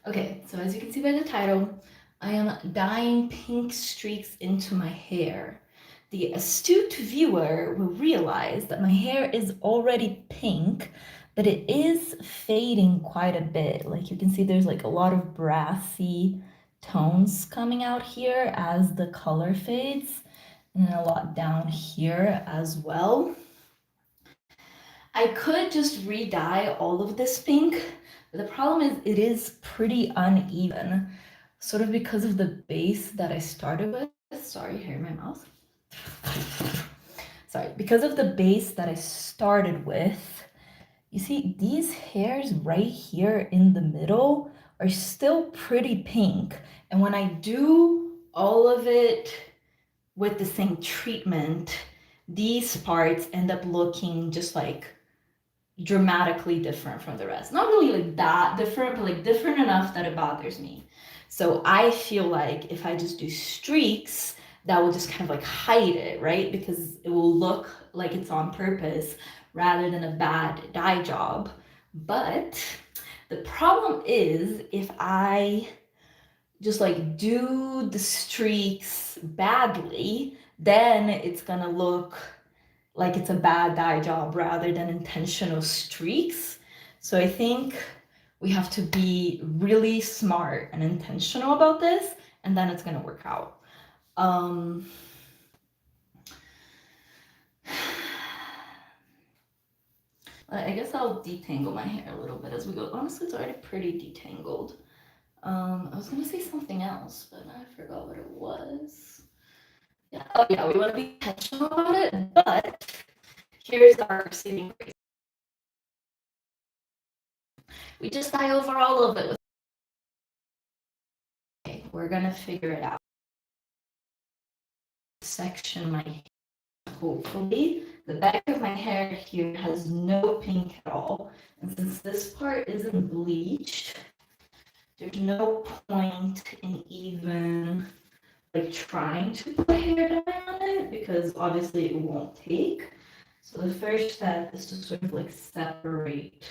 Okay, so as you can see by the title, I am dyeing pink streaks into my hair. The astute viewer will realize that my hair is already pink, but it is fading quite a bit. Like you can see there's like a lot of brassy tones coming out here as the color fades, and then a lot down here as well. I could just re-dye all of this pink, but the problem is it is pretty uneven, sort of because of the base that I started with. Sorry, here in my mouth. Sorry, because of the base that I started with, you see these hairs right here in the middle are still pretty pink. And when I do all of it with the same treatment, these parts end up looking just like dramatically different from the rest. Not really like that different, but like different enough that it bothers me. So I feel like if I just do streaks, that will just kind of like hide it, right? Because it will look like it's on purpose rather than a bad dye job. But the problem is if I just like do the streaks badly, then it's gonna look like it's a bad dye job rather than intentional streaks. So I think we have to be really smart and intentional about this, and then it's gonna work out. I guess I'll detangle my hair a little bit as we go. Honestly, it's already pretty detangled. I was gonna say something else, but I forgot what it was. Yeah, oh yeah, we want to be intentional about it, but here's our saving grace. We just dye over all of it. Okay, we're gonna figure it out. Section my hair, hopefully. The back of my hair here has no pink at all. And since this part isn't bleached, there's no point in even like trying to put hair dye on it because obviously it won't take. So the first step is to sort of like separate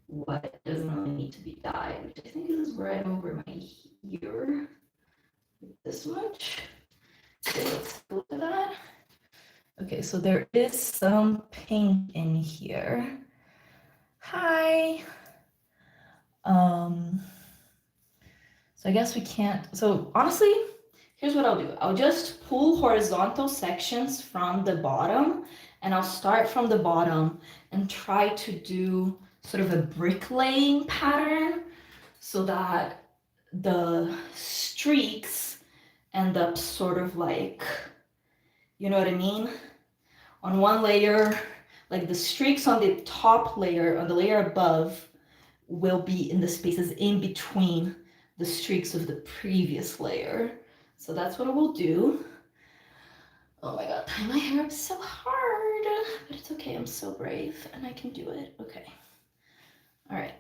what doesn't really need to be dyed, which I think is right over my ear, like this much. So let's look at that. Okay, so there is some pink in here. Hi. So I guess we can't, so honestly, here's what I'll do. I'll just pull horizontal sections from the bottom and I'll start from the bottom and try to do sort of a bricklaying pattern so that the streaks end up sort of like, you know what I mean? On one layer, like the streaks on the top layer, on the layer above, will be in the spaces in between the streaks of the previous layer. So that's what I will do. Oh my god, tying my hair up so hard, but it's okay, I'm so brave and I can do it. Okay. All right.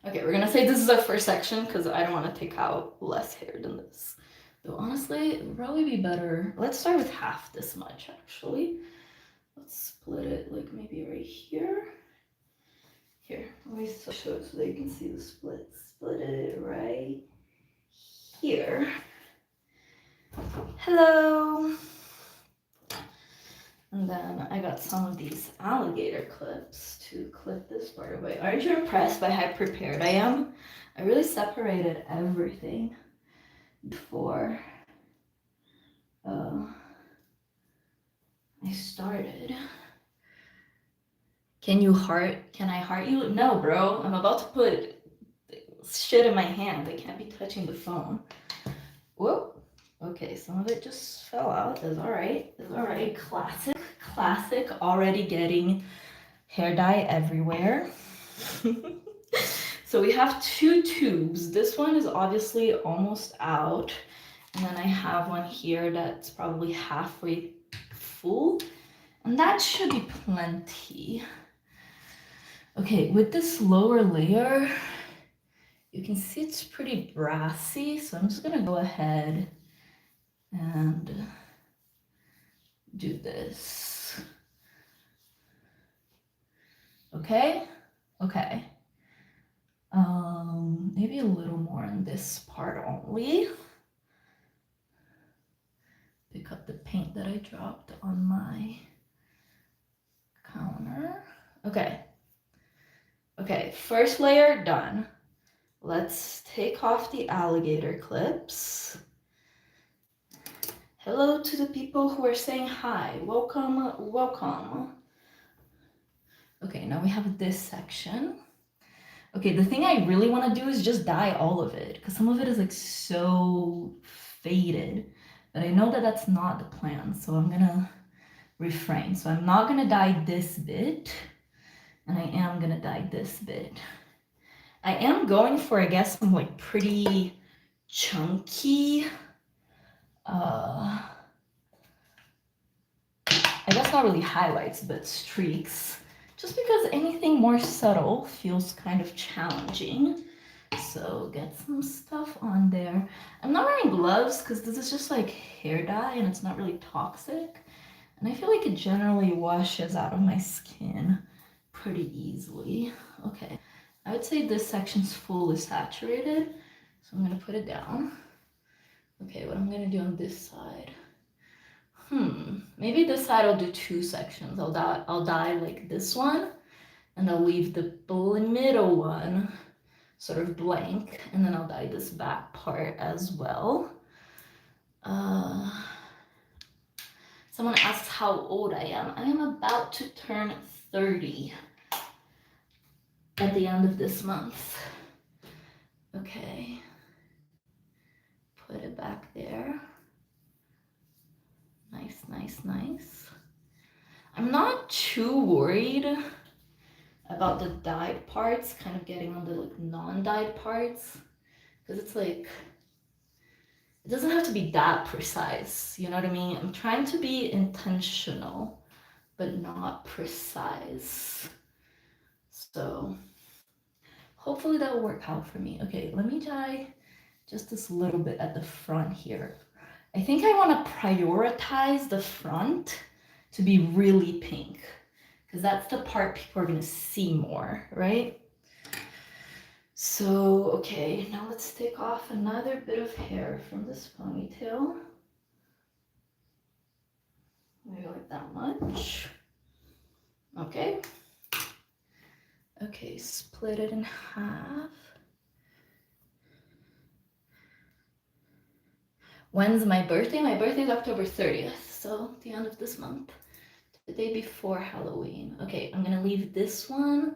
Okay, we're gonna say this is our first section because I don't want to take out less hair than this. Though honestly, it would probably be better. Let's start with half this much actually. Let's split it like maybe right here. Here, let me show it so that you can see the split. Split it right here. Hello. And then I got some of these alligator clips to clip this part away. Aren't you impressed by how prepared I am? I really separated everything before I started. Can I heart you? No, bro. I'm about to put shit in my hand. I can't be touching the phone. Whoa. Okay, some of it just fell out. That's all right. That's all right. Classic. Already getting hair dye everywhere. So we have two tubes. This one is obviously almost out. And then I have one here that's probably halfway full. And that should be plenty. Okay, with this lower layer, you can see it's pretty brassy. So I'm just gonna go ahead and do this. Okay. maybe a little more on this part only. Pick up the paint that I dropped on my counter. Okay. Okay, first layer done. Let's take off the alligator clips. Hello to the people who are saying hi. Welcome, welcome. Okay, now we have this section. Okay, the thing I really want to do is just dye all of it, because some of it is like so faded. But I know that that's not the plan, so I'm gonna refrain. So I'm not gonna dye this bit, and I am gonna dye this bit. I am going for, I guess, some like pretty chunky, I guess not really highlights, but streaks, just because anything more subtle feels kind of challenging. So get some stuff on there. I'm not wearing gloves because this is just like hair dye and it's not really toxic. And I feel like it generally washes out of my skin pretty easily. Okay, I would say this section's fully saturated, so I'm gonna put it down. Okay, what I'm gonna do on this side. Maybe this side I'll do two sections. I'll dye like this one, and I'll leave the middle one sort of blank, and then I'll dye this back part as well. Someone asks how old I am. I am about to turn 30 at the end of this month. Okay, put it back there. Nice, nice, nice. I'm not too worried about the dyed parts kind of getting on the like non-dyed parts, because it's like, it doesn't have to be that precise, you know what I mean? I'm trying to be intentional, but not precise. So hopefully that will work out for me. Okay, let me dye just this little bit at the front here. I think I want to prioritize the front to be really pink, because that's the part people are going to see more, right? So, okay, now let's take off another bit of hair from this ponytail. Maybe like that much. Okay. Okay, split it in half. When's my birthday? My birthday is October 30th, so the end of this month, the day before Halloween. Okay, I'm gonna leave this one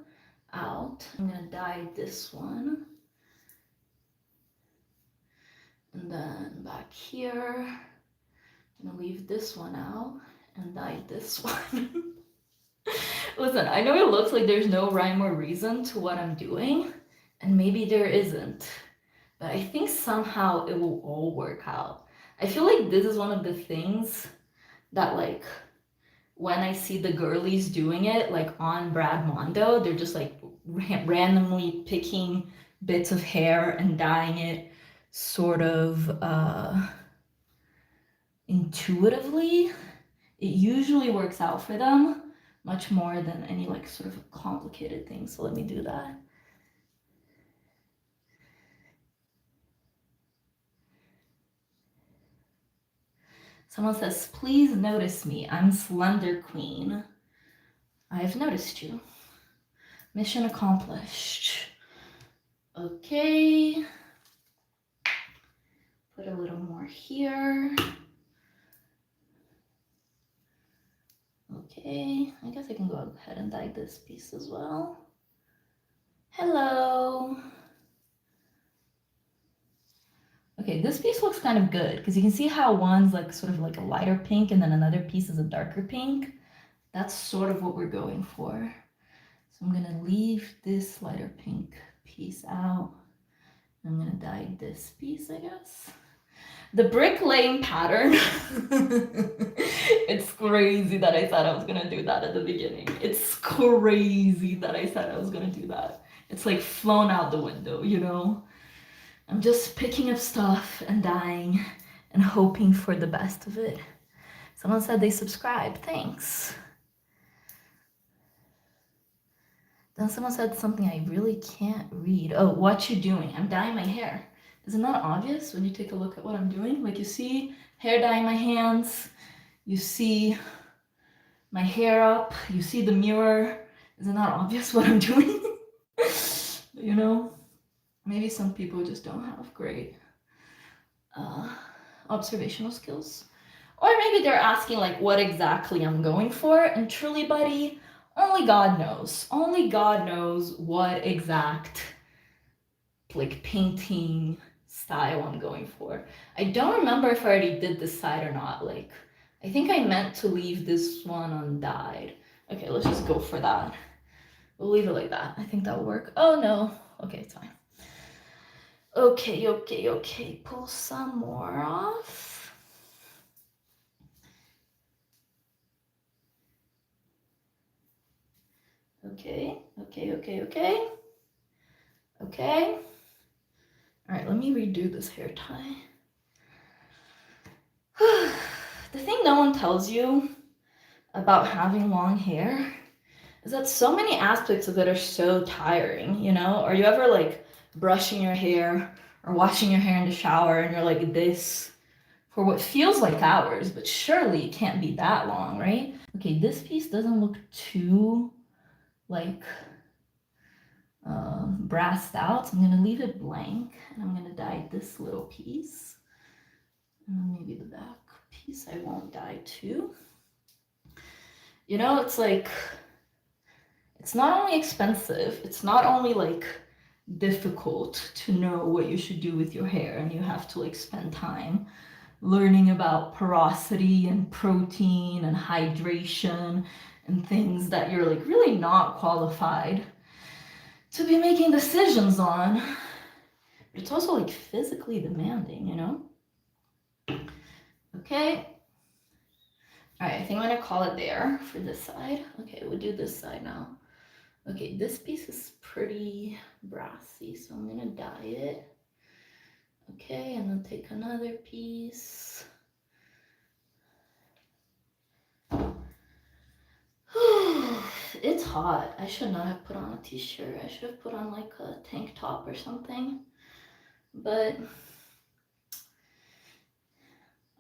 out. I'm gonna dye this one. And then back here, I'm gonna leave this one out and dye this one. Listen, I know it looks like there's no rhyme or reason to what I'm doing, and maybe there isn't, but I think somehow it will all work out. I feel like this is one of the things that, like, when I see the girlies doing it, like on Brad Mondo, they're just like randomly picking bits of hair and dyeing it sort of intuitively. It usually works out for them much more than any like sort of complicated thing. So let me do that. Someone says, please notice me. I'm Slender Queen. I've noticed you. Mission accomplished. Okay. Put a little more here. Okay, I guess I can go ahead and dye this piece as well. Hello. Okay, this piece looks kind of good because you can see how one's like sort of like a lighter pink and then another piece is a darker pink. That's sort of what we're going for. So I'm gonna leave this lighter pink piece out. I'm gonna dye this piece, I guess. The Brick Lane pattern. It's crazy that I said I was gonna do that at the beginning. It's crazy that I said I was gonna do that. It's like flown out the window, you know? I'm just picking up stuff and dyeing and hoping for the best of it. Someone said they subscribed. Thanks. Then someone said something I really can't read. Oh, what you doing? I'm dyeing my hair. Is it not obvious when you take a look at what I'm doing? Like you see hair dye in my hands, you see my hair up, you see the mirror. Is it not obvious what I'm doing? You know, maybe some people just don't have great observational skills. Or maybe they're asking like what exactly I'm going for, and truly, buddy, only God knows. Only God knows what exact like painting style I'm going for. I don't remember if I already did this side or not. Like, I think I meant to leave this one undyed. Okay, let's just go for that. We'll leave it like that. I think that will work. Oh no. Okay, it's fine. Okay, okay, okay. Pull some more off. Okay, okay, okay, okay. Okay. All right, let me redo this hair tie. The thing no one tells you about having long hair is that so many aspects of it are so tiring, you know? Are you ever like brushing your hair or washing your hair in the shower and you're like this for what feels like hours, but surely it can't be that long, right? Okay, this piece doesn't look too like brassed out, so I'm gonna leave it blank and I'm gonna dye this little piece. And maybe the back piece I won't dye too. You know, it's like, it's not only expensive, it's not only like difficult to know what you should do with your hair, and you have to like spend time learning about porosity and protein and hydration and things that you're like really not qualified to be making decisions on. But it's also like physically demanding, you know? Okay. All right, I think I'm gonna call it there for this side. Okay, we'll do this side now. Okay, this piece is pretty brassy, so I'm gonna dye it. Okay, and then take another piece. It's hot. I should not have put on a t-shirt. I should have put on like a tank top or something. But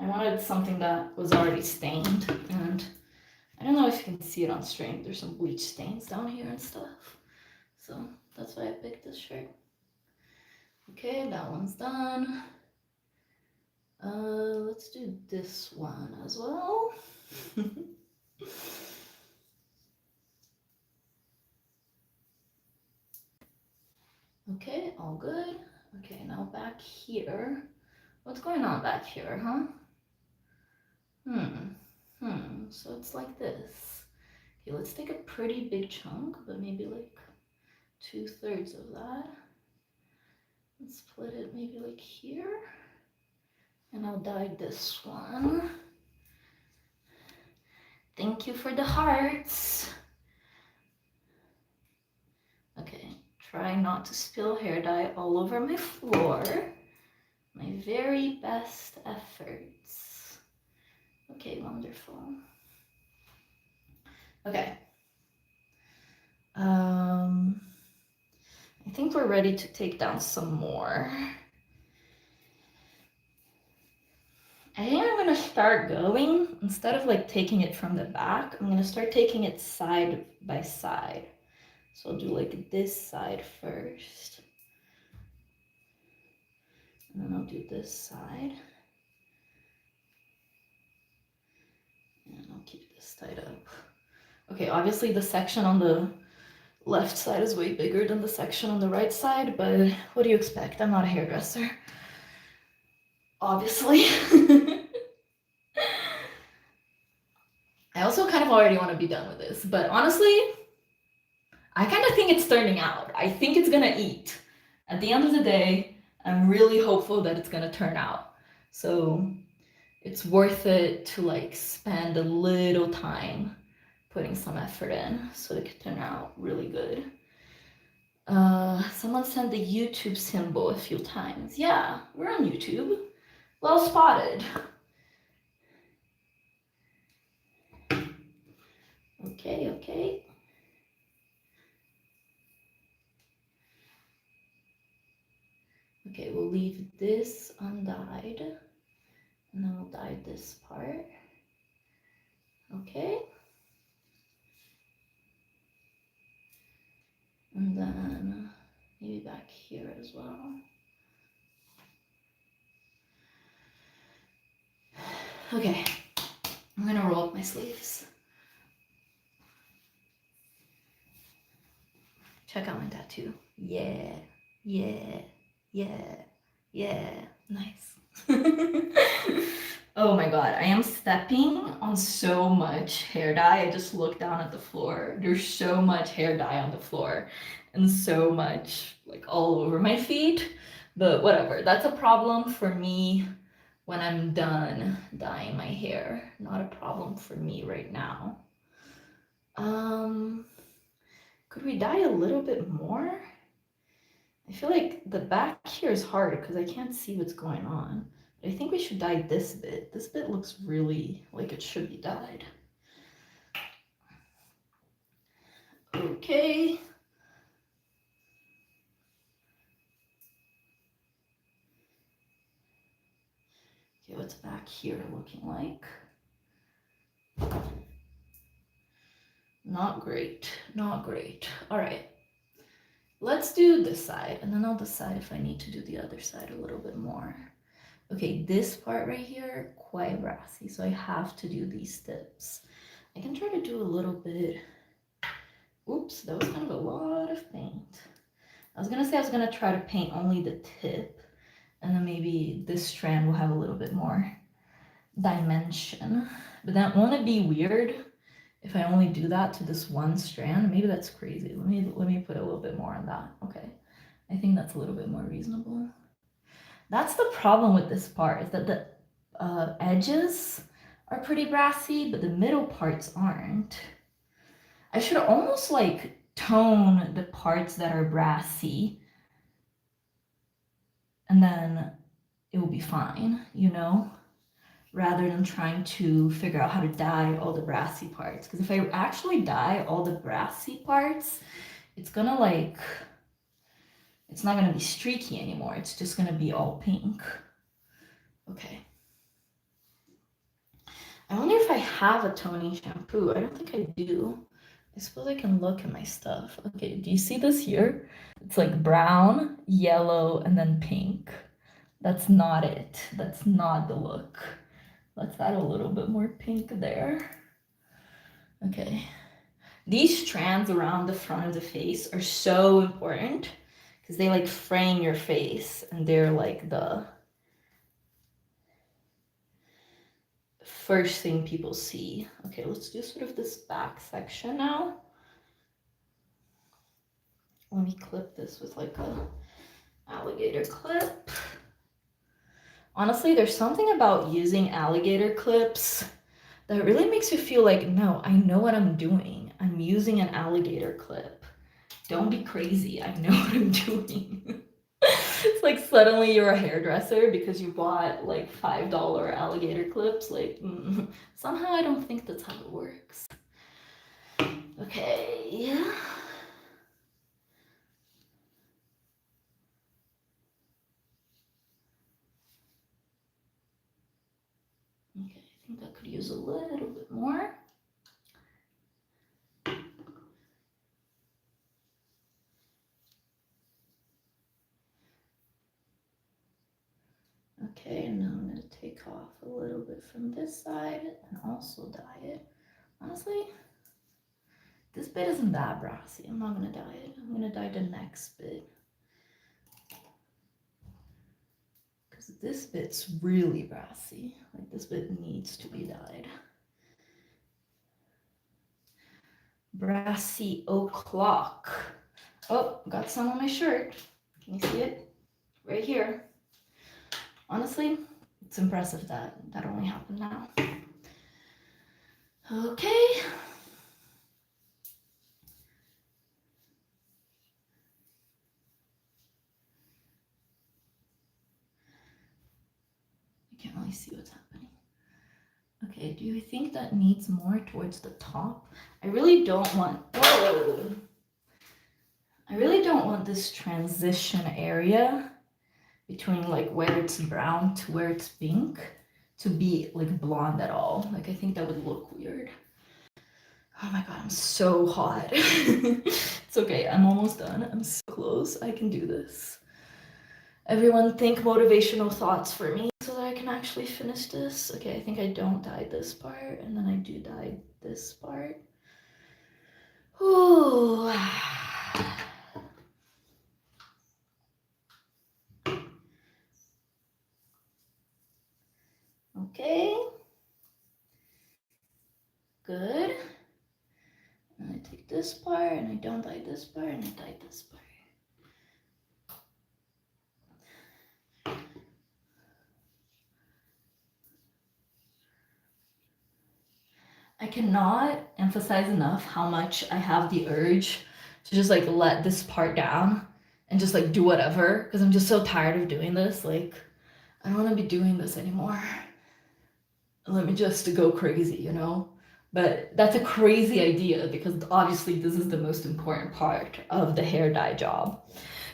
I wanted something that was already stained, and I don't know if you can see it on stream. There's some bleach stains down here and stuff. So that's why I picked this shirt. Okay, that one's done. Let's do this one as well. Okay, all good. Okay, now back here. What's going on back here, huh? So it's like this. Okay, let's take a pretty big chunk, but maybe like 2/3 of that. Let's split it maybe like here. And I'll dye this one. Thank you for the hearts. Okay, try not to spill hair dye all over my floor. My very best efforts. Okay, wonderful. Okay. I think we're ready to take down some more. I think I'm gonna start going, instead of like taking it from the back, I'm gonna start taking it side by side. So I'll do like this side first. And then I'll do this side. And I'll keep this tied up. Okay, obviously the section on the left side is way bigger than the section on the right side, but what do you expect? I'm not a hairdresser. Obviously. I also kind of already want to be done with this, but honestly, I kind of think it's turning out. I think it's gonna eat. At the end of the day, I'm really hopeful that it's gonna turn out. So it's worth it to like spend a little time putting some effort in so it can turn out really good. Someone sent the YouTube symbol a few times. Yeah, we're on YouTube. Well spotted. Okay, okay. Okay, we'll leave this undyed, and then we'll dye this part. Okay. And then maybe back here as well. Okay, I'm gonna roll up my sleeves. Check out my tattoo. Yeah, yeah, yeah, yeah. Nice. Oh my god, I am stepping on so much hair dye. I just looked down at the floor. There's so much hair dye on the floor and so much like all over my feet. But whatever, that's a problem for me when I'm done dyeing my hair. Not a problem for me right now. Could we dye a little bit more? I feel like the back here is hard because I can't see what's going on. But I think we should dye this bit. This bit looks really like it should be dyed. Okay. Okay, what's back here looking like? Not great, not great. All right, let's do this side and then I'll decide if I need to do the other side a little bit more. Okay, this part right here, quite brassy, so I have to do these tips. I can try to do a little bit. Oops, that was kind of a lot of paint. I was gonna say I was gonna try to paint only the tip, and then maybe this strand will have a little bit more dimension. But that won't it be weird if I only do that to this one strand? Maybe that's crazy. Let me put a little bit more on that. Okay, I think that's a little bit more reasonable. That's the problem with this part, is that the edges are pretty brassy, but the middle parts aren't. I should almost like tone the parts that are brassy, and then it will be fine, you know? Rather than trying to figure out how to dye all the brassy parts. Because if I actually dye all the brassy parts, it's gonna like, it's not gonna be streaky anymore. It's just gonna be all pink. Okay. I wonder if I have a toning shampoo. I don't think I do. I suppose I can look at my stuff. Okay, do you see this here? It's like brown, yellow, and then pink. That's not it. That's not the look. Let's add a little bit more pink there. Okay. These strands around the front of the face are so important because they like frame your face, and they're like the first thing people see. Okay, let's do sort of this back section now. Let me clip this with like a alligator clip. Honestly, there's something about using alligator clips that really makes you feel like, no, I know what I'm doing. I'm using an alligator clip. Don't be crazy. I know what I'm doing. It's like suddenly you're a hairdresser because you bought like $5 alligator clips. Like, somehow I don't think that's how it works. Okay. Okay, I think I could use a little bit more. Okay, now I'm going to take off a little bit from this side and also dye it. Honestly, this bit isn't that brassy. I'm not going to dye it. I'm going to dye the next bit. Because this bit's really brassy. Like, this bit needs to be dyed. Brassy o'clock. Oh, got some on my shirt. Can you see it? Right here. Honestly, it's impressive that that only happened now. Okay. I can't really see what's happening. Okay, do you think that needs more towards the top? I really don't want, whoa! I really don't want this transition area between like where it's brown to where it's pink to be like blonde at all. Like I think that would look weird. Oh my god, I'm so hot. It's okay, I'm almost done. I'm so close. I can do this. Everyone think motivational thoughts for me so that I can actually finish this. Okay, I think I don't dye this part, and then I do dye this part. Ooh. Okay. Good. And I take this part, and I don't dye this part, and I dye this part. I cannot emphasize enough how much I have the urge to just like let this part down and just like do whatever, because I'm just so tired of doing this. Like, I don't want to be doing this anymore. Let me just go crazy, you know? But that's a crazy idea because obviously this is the most important part of the hair dye job.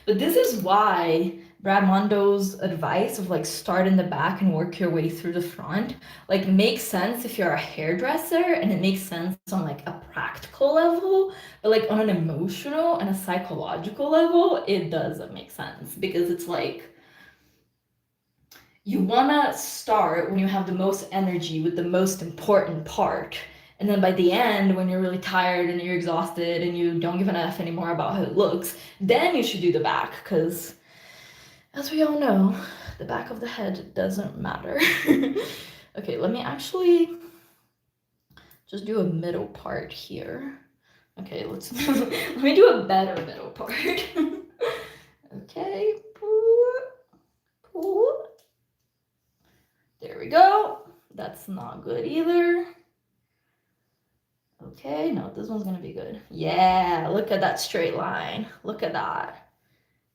But this is why Brad Mondo's advice of like start in the back and work your way through the front like makes sense if you're a hairdresser, and it makes sense on like a practical level, but like on an emotional and a psychological level it doesn't make sense, because it's like you want to start when you have the most energy with the most important part, and then by the end, when you're really tired and you're exhausted and you don't give an F anymore about how it looks, then you should do the back, because as we all know, the back of the head doesn't matter. Okay, let me actually just do a middle part here. Okay, let's let me do a better middle part. Okay, pull. There we go. That's not good either. Okay, no, this one's gonna be good. Yeah, look at that straight line. Look at that.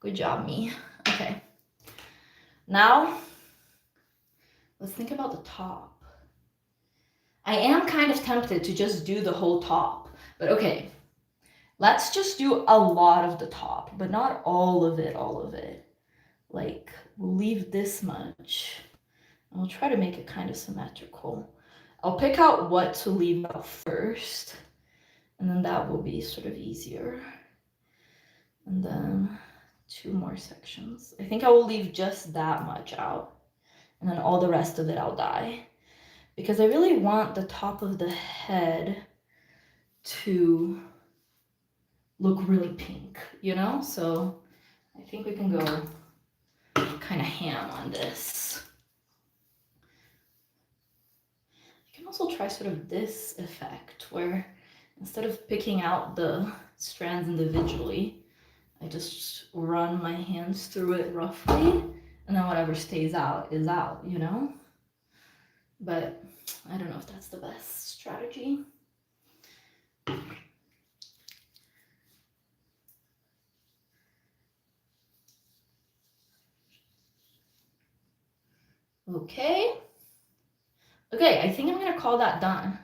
Good job, me. Okay. Now, let's think about the top. I am kind of tempted to just do the whole top, but okay. Let's just do a lot of the top, but not all of it. Like, we'll leave this much. And we'll try to make it kind of symmetrical. I'll pick out what to leave out first, and then that will be sort of easier. And then 2 more sections. I think I will leave just that much out, and then all the rest of it I'll dye, because I really want the top of the head to look really pink, you know? So I think we can go kind of ham on this. I can also try sort of this effect where instead of picking out the strands individually, I just run my hands through it roughly, and then whatever stays out is out, you know? But I don't know if that's the best strategy. Okay. Okay, I think I'm gonna call that done.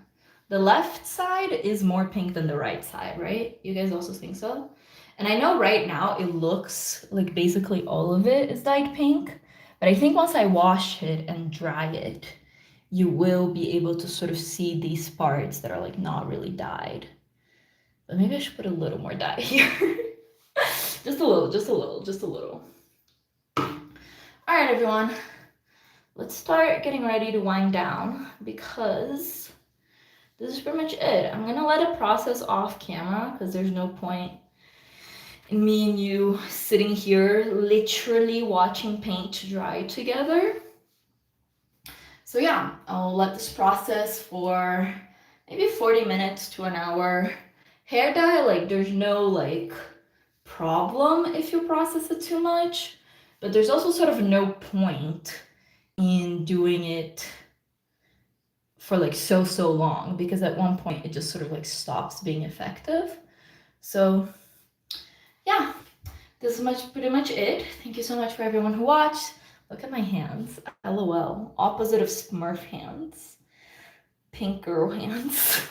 The left side is more pink than the right side, right? You guys also think so? And I know right now it looks like basically all of it is dyed pink, but I think once I wash it and dry it, you will be able to sort of see these parts that are like not really dyed. But maybe I should put a little more dye here. Just a little. All right, everyone. Let's start getting ready to wind down, because this is pretty much it. I'm gonna let it process off camera because there's no point in me and you sitting here literally watching paint dry together. So yeah, I'll let this process for maybe 40 minutes to an hour. Hair dye, like there's no like problem if you process it too much, but there's also sort of no point in doing it for like so long, because at one point it just sort of like stops being effective. So yeah, this is pretty much it. Thank you so much for everyone who watched. Look at my hands, LOL, opposite of Smurf hands, pink girl hands.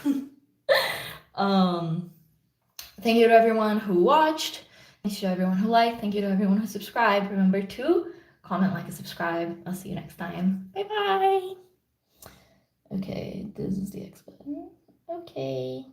Thank you to everyone who watched. Thank you to everyone who liked. Thank you to everyone who subscribed. Remember to comment, like, and subscribe. I'll see you next time. Bye bye. Okay, this is the X button. Okay.